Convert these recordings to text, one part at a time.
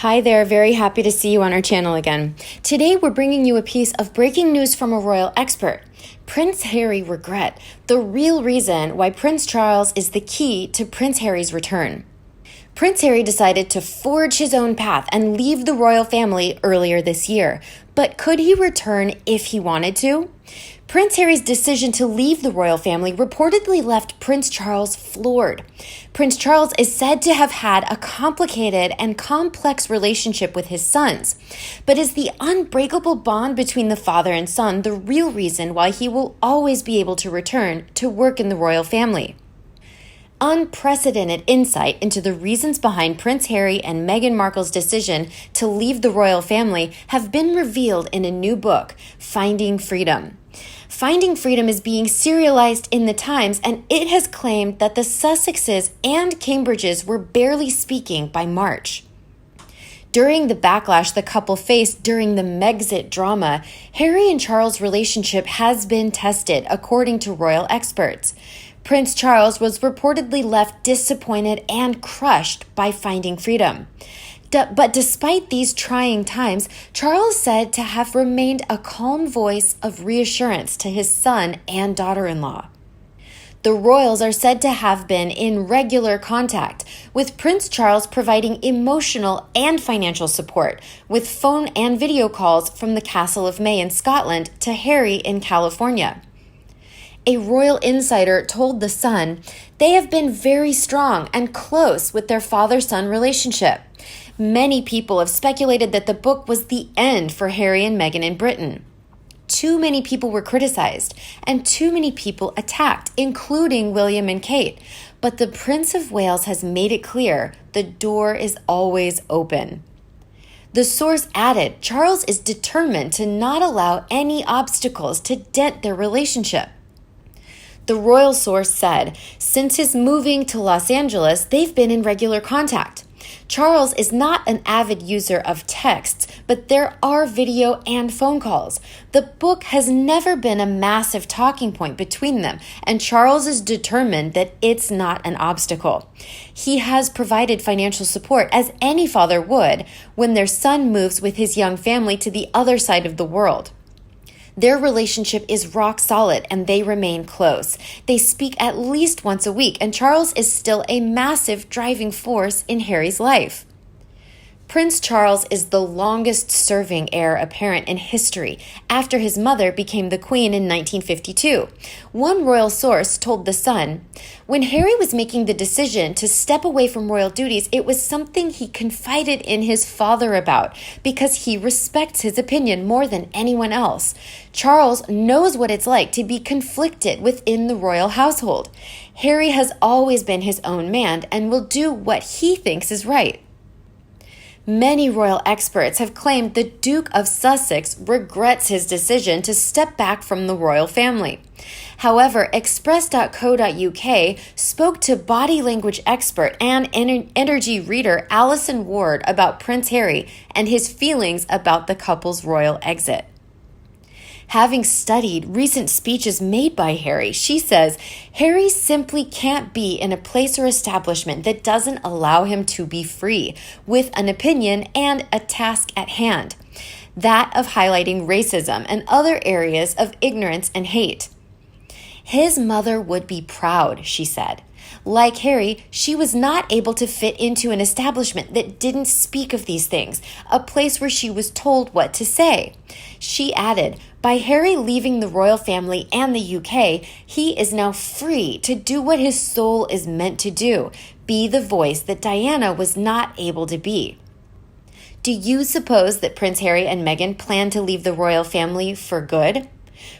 Hi there, very happy to see you on our channel again. Today we're bringing you a piece of breaking news from a royal expert. Prince Harry regret, the real reason why Prince Charles is the key to Prince Harry's return. Prince Harry decided to forge his own path and leave the royal family earlier this year. But could he return if he wanted to? Prince Harry's decision to leave the royal family reportedly left Prince Charles floored. Prince Charles is said to have had a complicated and complex relationship with his sons. But is the unbreakable bond between the father and son the real reason why he will always be able to return to work in the royal family? Unprecedented insight into the reasons behind Prince Harry and Meghan Markle's decision to leave the royal family have been revealed in a new book, Finding Freedom. Finding Freedom is being serialized in the Times, and it has claimed that the Sussexes and Cambridges were barely speaking by March. During the backlash the couple faced during the Megxit drama, Harry and Charles' relationship has been tested, according to royal experts. Prince Charles was reportedly left disappointed and crushed by Finding Freedom. But despite these trying times, Charles said to have remained a calm voice of reassurance to his son and daughter-in-law. The royals are said to have been in regular contact, with Prince Charles providing emotional and financial support, with phone and video calls from the Castle of May in Scotland to Harry in California. A royal insider told The Sun they have been very strong and close with their father-son relationship. Many people have speculated that the book was the end for Harry and Meghan in Britain. Too many people were criticized and too many people attacked, including William and Kate. But the Prince of Wales has made it clear the door is always open. The source added, Charles is determined to not allow any obstacles to dent their relationship. The royal source said, since his moving to Los Angeles, they've been in regular contact. Charles is not an avid user of texts, but there are video and phone calls. The book has never been a massive talking point between them, and Charles is determined that it's not an obstacle. He has provided financial support, as any father would, when their son moves with his young family to the other side of the world. Their relationship is rock solid and they remain close. They speak at least once a week, and Charles is still a massive driving force in Harry's life. Prince Charles is the longest-serving heir apparent in history after his mother became the Queen in 1952. One royal source told The Sun, when Harry was making the decision to step away from royal duties, it was something he confided in his father about because he respects his opinion more than anyone else. Charles knows what it's like to be conflicted within the royal household. Harry has always been his own man and will do what he thinks is right. Many royal experts have claimed the Duke of Sussex regrets his decision to step back from the royal family. However, Express.co.uk spoke to body language expert and energy reader Alison Ward about Prince Harry and his feelings about the couple's royal exit. Having studied recent speeches made by Harry, she says, Harry simply can't be in a place or establishment that doesn't allow him to be free, with an opinion and a task at hand, that of highlighting racism and other areas of ignorance and hate. His mother would be proud, she said. Like Harry, she was not able to fit into an establishment that didn't speak of these things, a place where she was told what to say. She added, by Harry leaving the royal family and the UK, he is now free to do what his soul is meant to do, be the voice that Diana was not able to be. Do you suppose that Prince Harry and Meghan plan to leave the royal family for good?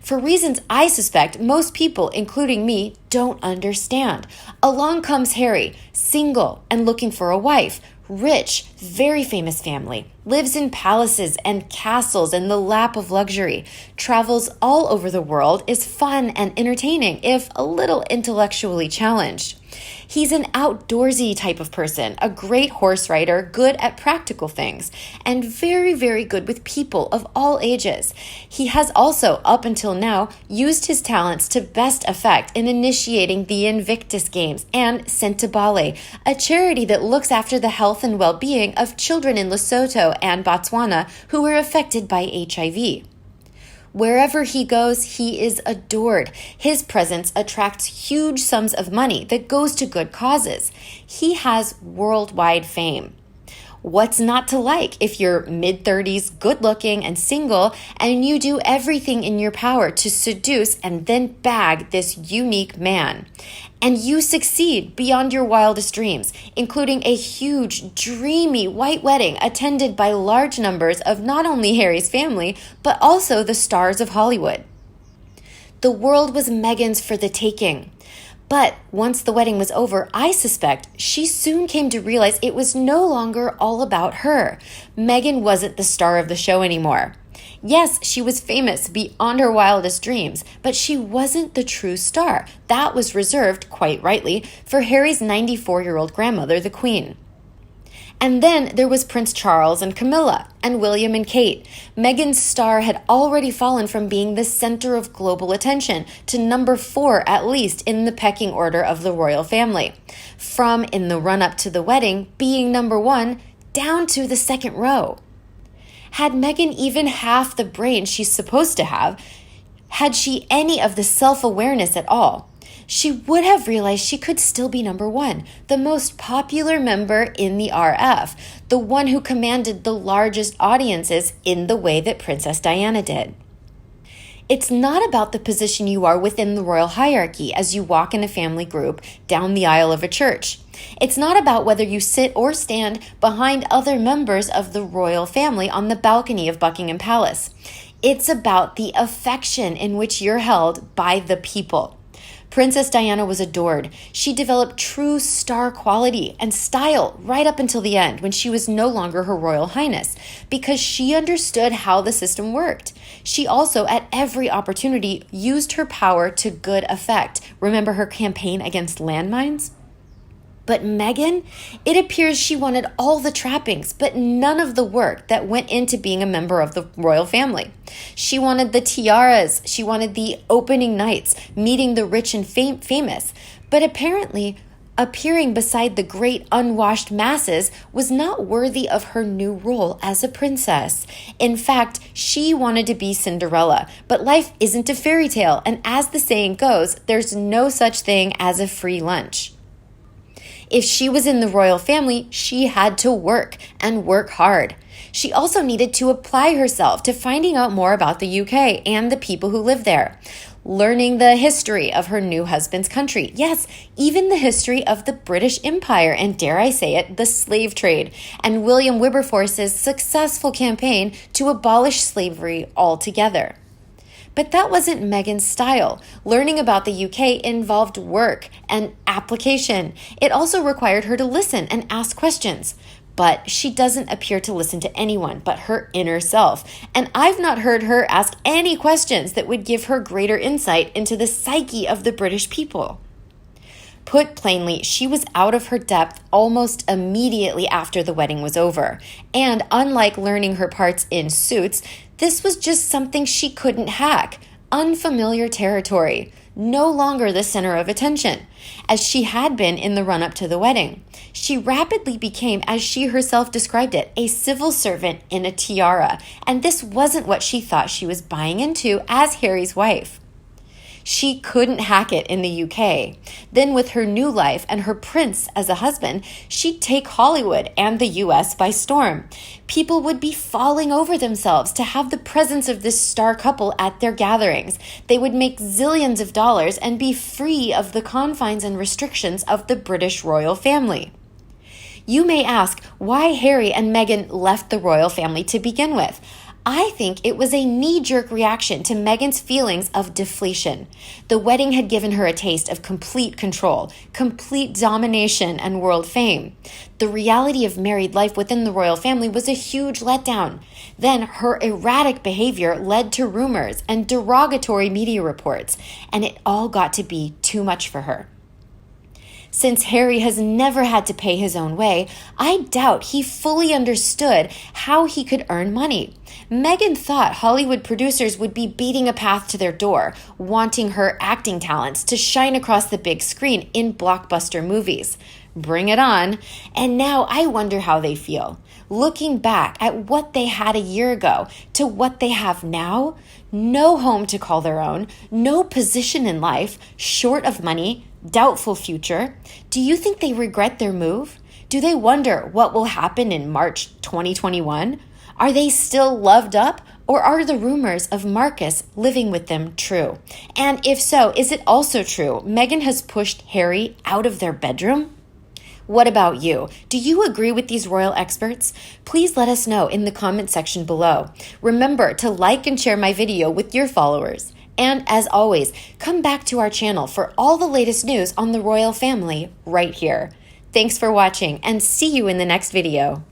For reasons I suspect most people, including me, don't understand. Along comes Harry, single and looking for a wife, rich, very famous family. lives in palaces and castles in the lap of luxury, travels all over the world, is fun and entertaining, if a little intellectually challenged. He's an outdoorsy type of person, a great horse rider, good at practical things, and very, very good with people of all ages. He has also, up until now, used his talents to best effect in initiating the Invictus Games and Sentebale, a charity that looks after the health and well-being of children in Lesotho and Botswana who were affected by HIV. Wherever he goes, he is adored. His presence attracts huge sums of money that goes to good causes. He has worldwide fame. What's not to like if you're mid-30s, good-looking, and single, and you do everything in your power to seduce and then bag this unique man? And you succeed beyond your wildest dreams, including a huge, dreamy white wedding attended by large numbers of not only Harry's family, but also the stars of Hollywood. The world was Meghan's for the taking. But once the wedding was over, I suspect she soon came to realize it was no longer all about her. Meghan wasn't the star of the show anymore. Yes, she was famous beyond her wildest dreams, but she wasn't the true star. That was reserved, quite rightly, for Harry's 94-year-old grandmother, the Queen. And then there was Prince Charles and Camilla, and William and Kate. Meghan's star had already fallen from being the center of global attention to number 4 at least in the pecking order of the royal family. From, in the run-up to the wedding, being number 1, down to the second row. Had Meghan even half the brain she's supposed to have? Had she any of the self-awareness at all? She would have realized she could still be number 1, the most popular member in the RF, the one who commanded the largest audiences in the way that Princess Diana did. It's not about the position you are within the royal hierarchy as you walk in a family group down the aisle of a church. It's not about whether you sit or stand behind other members of the royal family on the balcony of Buckingham Palace. It's about the affection in which you're held by the people. Princess Diana was adored. She developed true star quality and style right up until the end when she was no longer Her Royal Highness because she understood how the system worked. She also, at every opportunity, used her power to good effect. Remember her campaign against landmines? But Meghan, it appears she wanted all the trappings, but none of the work that went into being a member of the royal family. She wanted the tiaras, she wanted the opening nights, meeting the rich and famous, but apparently appearing beside the great unwashed masses was not worthy of her new role as a princess. In fact, she wanted to be Cinderella, but life isn't a fairy tale, and as the saying goes, there's no such thing as a free lunch. If she was in the royal family, she had to work and work hard. She also needed to apply herself to finding out more about the UK and the people who live there, learning the history of her new husband's country. Yes, even the history of the British Empire and, dare I say it, the slave trade, and William Wilberforce's successful campaign to abolish slavery altogether. But that wasn't Meghan's style. Learning about the UK involved work and application. It also required her to listen and ask questions. But she doesn't appear to listen to anyone but her inner self. And I've not heard her ask any questions that would give her greater insight into the psyche of the British people. Put plainly, she was out of her depth almost immediately after the wedding was over. And unlike learning her parts in Suits, this was just something she couldn't hack. Unfamiliar territory. No longer the center of attention, as she had been in the run-up to the wedding. She rapidly became, as she herself described it, a civil servant in a tiara. And this wasn't what she thought she was buying into as Harry's wife. She couldn't hack it in the UK. Then with her new life and her prince as a husband, she'd take Hollywood and the US by storm. People would be falling over themselves to have the presence of this star couple at their gatherings. They would make zillions of dollars and be free of the confines and restrictions of the British royal family. You may ask why Harry and Meghan left the royal family to begin with. I think it was a knee-jerk reaction to Meghan's feelings of deflation. The wedding had given her a taste of complete control, complete domination, and world fame. The reality of married life within the royal family was a huge letdown. Then her erratic behavior led to rumors and derogatory media reports, and it all got to be too much for her. Since Harry has never had to pay his own way, I doubt he fully understood how he could earn money. Meghan thought Hollywood producers would be beating a path to their door, wanting her acting talents to shine across the big screen in blockbuster movies. Bring it on. And now I wonder how they feel. Looking back at what they had a year ago to what they have now, no home to call their own, no position in life, short of money, doubtful future. Do you think they regret their move? Do they wonder what will happen in March 2021? Are they still loved up, or are the rumors of Marcus living with them true? And if so, is it also true Meghan has pushed Harry out of their bedroom? What about you? Do you agree with these royal experts? Please let us know in the comment section below. Remember to like and share my video with your followers. And as always, come back to our channel for all the latest news on the royal family right here. Thanks for watching, and see you in the next video.